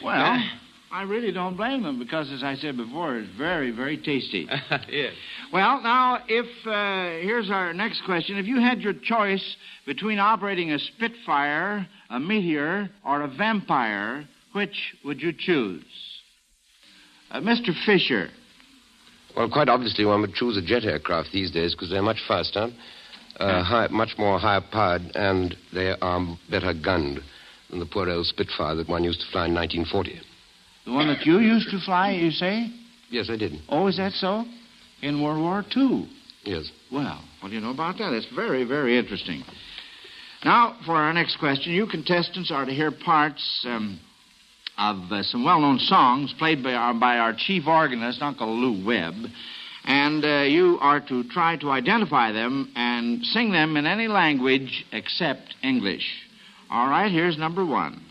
Well, I really don't blame them because, as I said before, it's very, very tasty. Yes. Well, now, here's our next question. If you had your choice between operating a Spitfire, a Meteor, or a Vampire, which would you choose? Mr. Fisher. Well, quite obviously, one would choose a jet aircraft these days because they're much faster, much more high-powered, and they are better gunned than the poor old Spitfire that one used to fly in 1940. The one that you used to fly, you say? Yes, I did. Oh, is that so? In World War II? Yes. Well, what do you know about that? It's very, very interesting. Now, for our next question, you contestants are to hear parts of some well-known songs played by our chief organist, Uncle Lou Webb. And you are to try to identify them and sing them in any language except English. All right, here's number one.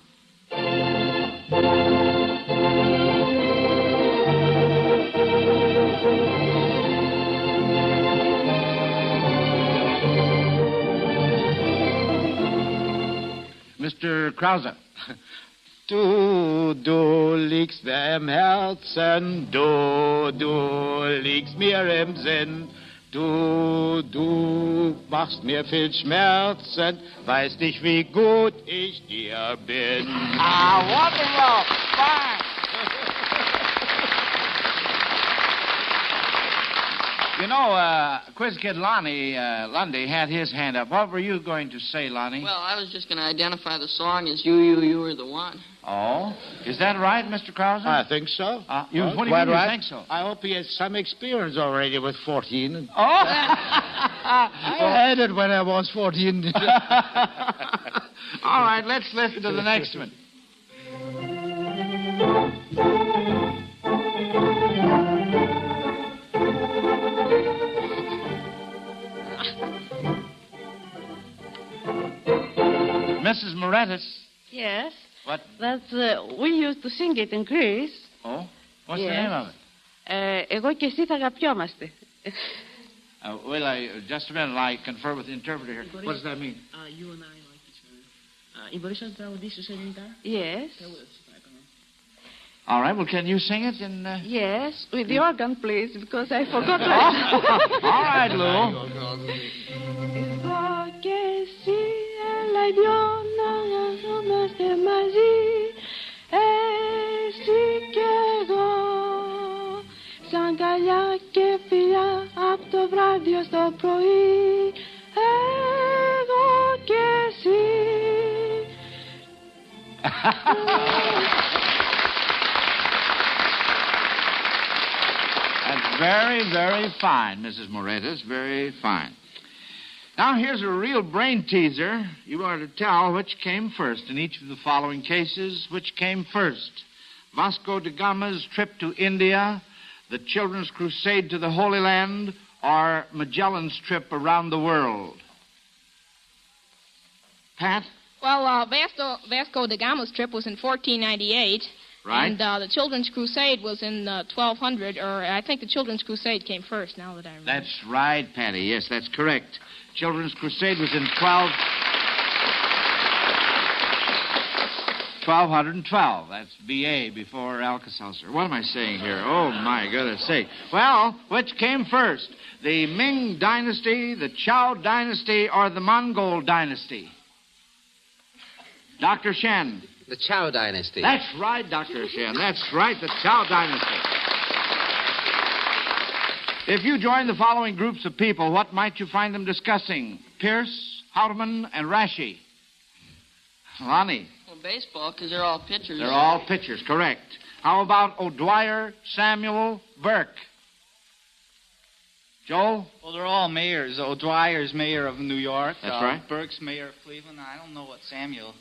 Mr. Krause. Du liegst mir im Herzen, du liegst mir im Sinn. Du machst mir viel Schmerzen, weißt nicht, wie gut ich dir bin. Ah, wonderful! Fine! You know, Quiz Kid Lundy had his hand up. What were you going to say, Lonnie? Well, I was just going to identify the song as You Are the One. Oh? Is that right, Mr. Krause? I think so. What do you mean you think so? I hope he has some experience already with 14. Oh? I had it when I was 14. All right, let's listen to the next one. Mrs. Morettis. Yes. What? That's, we used to sing it in Greece. Oh? What's the name of it? Εγώ και εσύ θα αγαπιόμαστε. Just a minute, I confer with the interpreter here. What does that mean? You and I like each other. Μπορείς να τραγουδήσεις ελληνικά? Yes. All right, well, can you sing it in... Yes, with the organ, please, because I forgot. All right, Lou. Εγώ και εσύ, έλα οι δυο να αγαπιόμαστε μαζί. Εσύ και εγώ, σαν καλιά και φιλιά, από το βράδυ ως το πρωί. Εγώ και εσύ. That's very, very fine, Mrs. Morettis. Very fine. Now, here's a real brain teaser. You are to tell which came first in each of the following cases. Which came first? Vasco da Gama's trip to India, the Children's Crusade to the Holy Land, or Magellan's trip around the world? Pat? Well, Vasco da Gama's trip was in 1498. Right. And the Children's Crusade was in 1200, or I think the Children's Crusade came first, now that I remember. That's right, Patty. Yes, that's correct. Children's Crusade was in 1212. That's B.A. before Alka-Seltzer. What am I saying here? Oh, my goodness sake. Well, which came first? The Ming Dynasty, the Chow Dynasty, or the Mongol Dynasty? Dr. Shen. The Chow Dynasty. That's right, Dr. Shen. That's right, the Chow Dynasty. If you join the following groups of people, what might you find them discussing? Pierce, Houteman, and Rashi. Lonnie. Well, baseball, because they're all pitchers. They're all pitchers, correct. How about O'Dwyer, Samuel, Burke? Joel? Well, they're all mayors. O'Dwyer's mayor of New York. That's right. Burke's mayor of Cleveland. I don't know what Samuel...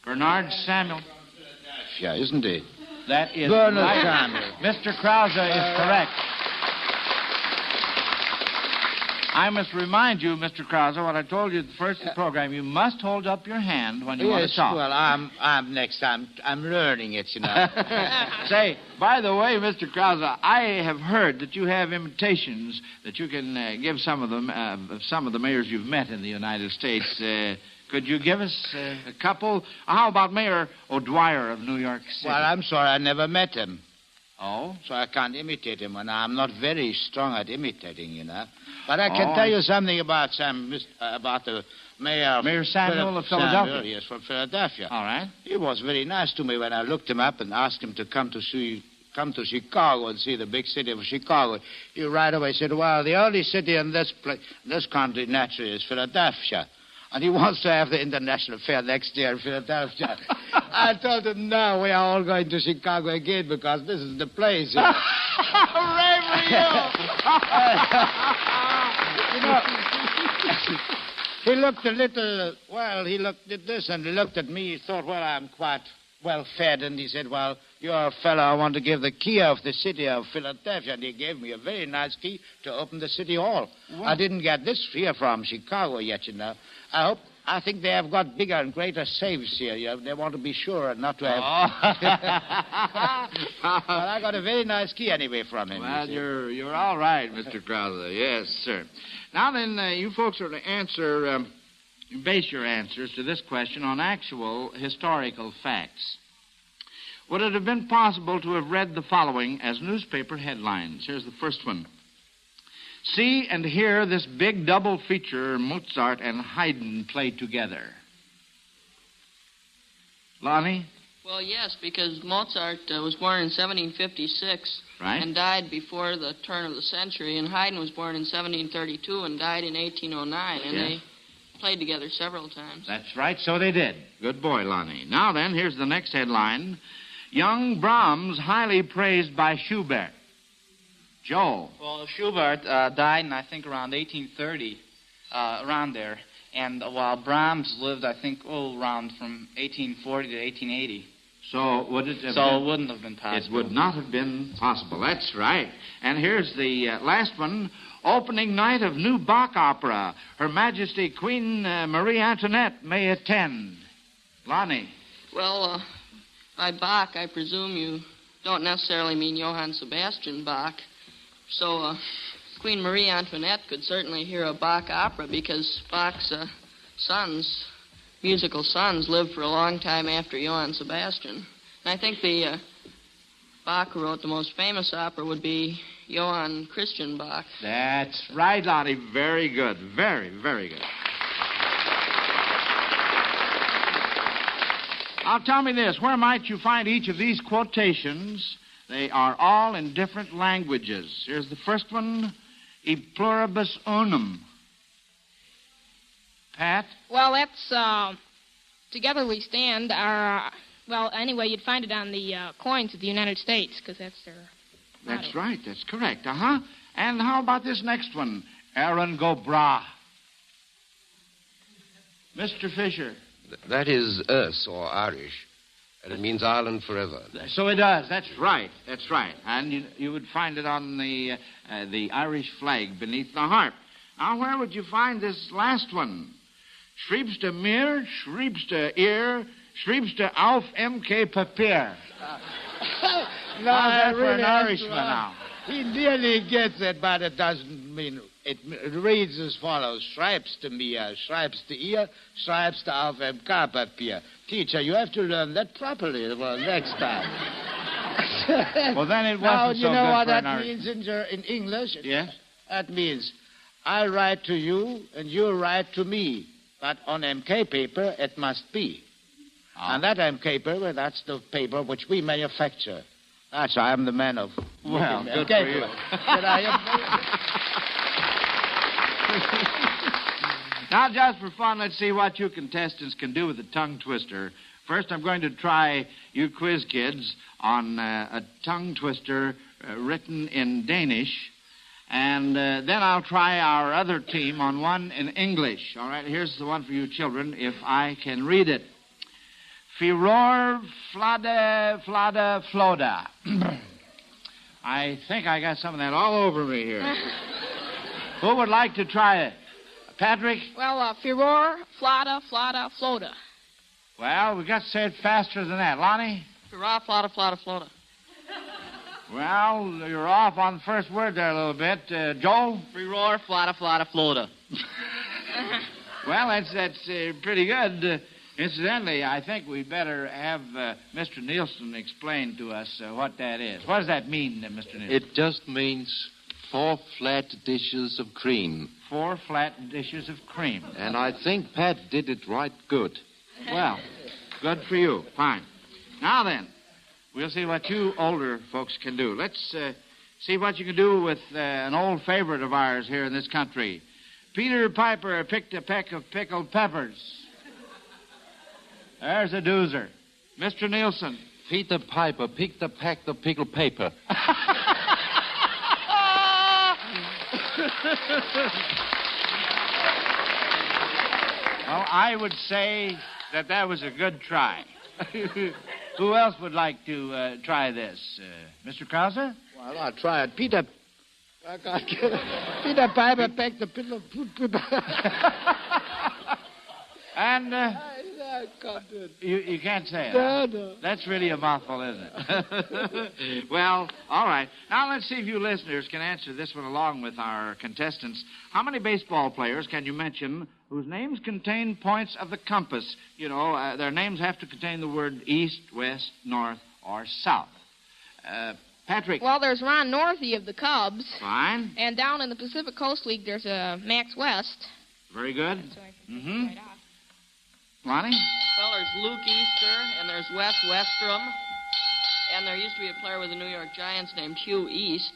Bernard Samuel. Yeah, isn't he? That is Bernard right. Samuel. Mr. Krause is correct. I must remind you, Mr. Krause, what I told you at the first of the program. You must hold up your hand when you want to talk. Well, I'm next. I'm learning it, you know. Say, by the way, Mr. Krause, I have heard that you have invitations that you can give some of them, some of the mayors you've met in the United States. Could you give us a couple? How about Mayor O'Dwyer of New York City? Well, I'm sorry, I never met him. Oh? So I can't imitate him, and I'm not very strong at imitating. But I can tell you something about about the mayor. Mayor Samuel of Philadelphia. Samuel, yes, from Philadelphia. All right. He was very nice to me when I looked him up and asked him to come to Chicago and see the big city of Chicago. He right away said, well, the only city in this country, naturally, is Philadelphia. And he wants to have the International Fair next year in Philadelphia. I told him, no, we are all going to Chicago again because this is the place. Hooray for you! He looked a little, he looked at this and he looked at me. He thought, well, I'm quite well fed. And he said, well, you're a fellow I want to give the key of the city of Philadelphia. And he gave me a very nice key to open the city hall. What? I didn't get this here from Chicago yet, I think they have got bigger and greater safes here. They want to be sure not to have... But I got a very nice key anyway from him. Well, you're all right, Mr. Crowther. Yes, sir. Now then, you folks are to base your answers to this question on actual historical facts. Would it have been possible to have read the following as newspaper headlines? Here's the first one. See and hear this big double feature Mozart and Haydn play together. Lonnie? Well, yes, because Mozart was born in 1756 and died before the turn of the century, and Haydn was born in 1732 and died in 1809, and they played together several times. That's right, so they did. Good boy, Lonnie. Now then, here's the next headline. Young Brahms highly praised by Schubert. Joe. Well, Schubert died in, I think, around 1830, around there. And while Brahms lived, I think, around from 1840 to 1880. So would it have it wouldn't have been possible. It would not have been possible. That's right. And here's the last one. Opening night of new Bach opera. Her Majesty Queen Marie Antoinette may attend. Lonnie. Well, by Bach, I presume you don't necessarily mean Johann Sebastian Bach. So Queen Marie Antoinette could certainly hear a Bach opera because Bach's musical sons, lived for a long time after Johann Sebastian. And I think the Bach who wrote the most famous opera would be Johann Christian Bach. That's right, Lonnie. Very good. Very, very good. Now, tell me this. Where might you find each of these quotations? They are all in different languages. Here's the first one. E pluribus unum. Pat? Well, that's Together We Stand. Anyway, you'd find it on the coins of the United States, because that's their motto. That's right. That's correct. Uh-huh. And how about this next one? Aaron go bragh. Mr. Fisher. That is Erse, or Irish. And it means Ireland forever. So it does. That's right. That's right. And you would find it on the Irish flag beneath the harp. Now, where would you find this last one? Schriebste mir, schriebste ihr, schriebste auf MK Papier. No, how's that for an Irishman now? He nearly gets it, but it doesn't mean... It reads as follows. Schreibste mir, schreibste ihr, schreibste auf MK Papier. Teacher, you have to learn that properly next time. Well, then it wasn't now, you so know good what for that an means in English? Yes? That means I write to you and you write to me. But on MK paper, it must be. Oh. And that MK paper, that's the paper which we manufacture. That's why I'm the man of... Well, good MK for you. Now, just for fun, let's see what you contestants can do with a tongue twister. First, I'm going to try you quiz kids on a tongue twister written in Danish. And then I'll try our other team on one in English. All right, here's the one for you children, if I can read it. Furor flada flada floda. I think I got some of that all over me here. Who would like to try it? Patrick? Well, furor, flada, flada, floda. Well, we got to say it faster than that. Lonnie? Furor, flada, flada, floda. Well, you're off on the first word there a little bit. Joel? Free roar, flada, flada, floda. Well, that's pretty good. Incidentally, I think we better have Mr. Nielsen explain to us what that is. What does that mean, Mr. Nielsen? It just means 4 flat dishes of cream. 4 flat dishes of cream. And I think Pat did it right good. Well, good for you. Fine. Now then, we'll see what you older folks can do. Let's see what you can do with an old favorite of ours here in this country. Peter Piper picked a peck of pickled peppers. There's a doozer. Mr. Nielsen. Peter Piper picked a pack of pickled paper. Well, I would say that was a good try. Who else would like to try this? Mr. Krauser? Well, I'll try it. Peter Piper picked the pillow. And I can't do it. you can't say it. No. That's really a mouthful, isn't it? Well, all right. Now let's see if you listeners can answer this one along with our contestants. How many baseball players can you mention whose names contain points of the compass? You know, their names have to contain the word east, west, north, or south. Patrick. Well, there's Ron Northey of the Cubs. Fine. And down in the Pacific Coast League, there's Max West. Very good. Mm-hmm. Right off. Lonnie? Well, there's Luke Easter, and there's Wes Westrom. And there used to be a player with the New York Giants named Hugh East.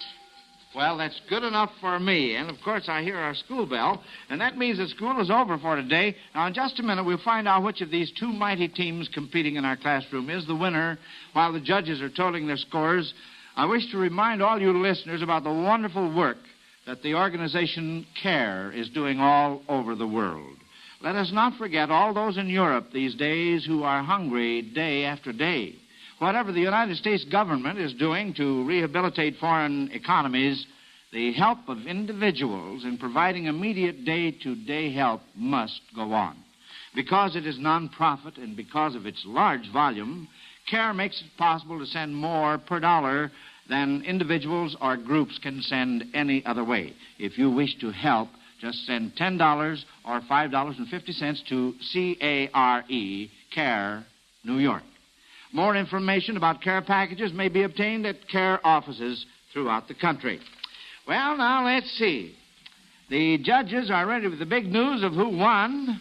Well, that's good enough for me. And, of course, I hear our school bell. And that means that school is over for today. Now, in just a minute, we'll find out which of these 2 mighty teams competing in our classroom is the winner while the judges are tolling their scores. I wish to remind all you listeners about the wonderful work that the organization CARE is doing all over the world. Let us not forget all those in Europe these days who are hungry day after day. Whatever the United States government is doing to rehabilitate foreign economies, the help of individuals in providing immediate day-to-day help must go on. Because it is non-profit and because of its large volume, CARE makes it possible to send more per dollar than individuals or groups can send any other way. If you wish to help, just send $10 or $5.50 to C-A-R-E, CARE, New York. More information about CARE packages may be obtained at CARE offices throughout the country. Well, now, let's see. The judges are ready with the big news of who won,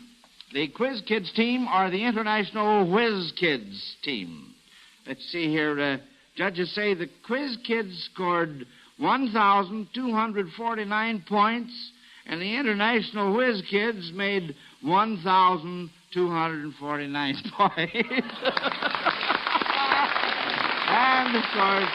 the Quiz Kids team or the International Whiz Kids team. Let's see here. Judges say the Quiz Kids scored 1,249 points, and the International Whiz Kids made 1,249 points. And, of course,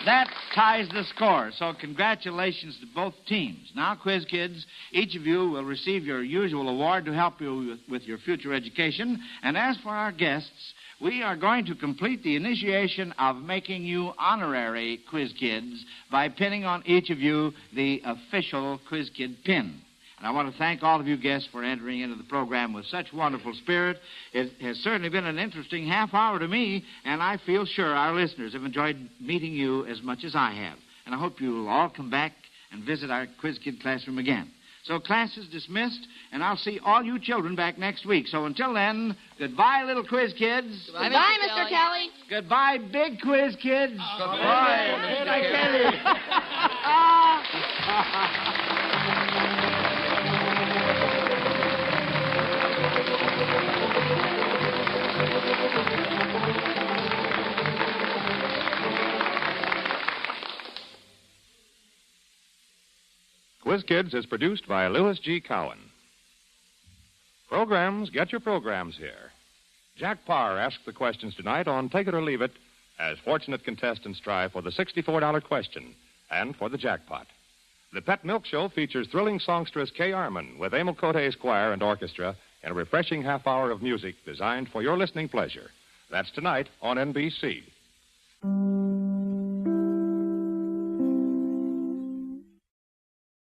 that ties the score. So congratulations to both teams. Now, Quiz Kids, each of you will receive your usual award to help you with your future education. And as for our guests, we are going to complete the initiation of making you honorary Quiz Kids by pinning on each of you the official Quiz Kid pin. And I want to thank all of you guests for entering into the program with such wonderful spirit. It has certainly been an interesting half hour to me, and I feel sure our listeners have enjoyed meeting you as much as I have. And I hope you'll all come back and visit our Quiz Kid classroom again. So class is dismissed, and I'll see all you children back next week. So until then, goodbye, little Quiz Kids. Goodbye, Mr. Kelly. Goodbye, big Quiz Kids. Goodbye, Mr. Kelly. Quiz Kids is produced by Lewis G. Cowan. Programs, get your programs here. Jack Parr asked the questions tonight on Take It or Leave It as fortunate contestants try for the $64 question and for the jackpot. The Pet Milk Show features thrilling songstress Kay Arman with Emil Cote's choir and orchestra in a refreshing half hour of music designed for your listening pleasure. That's tonight on NBC.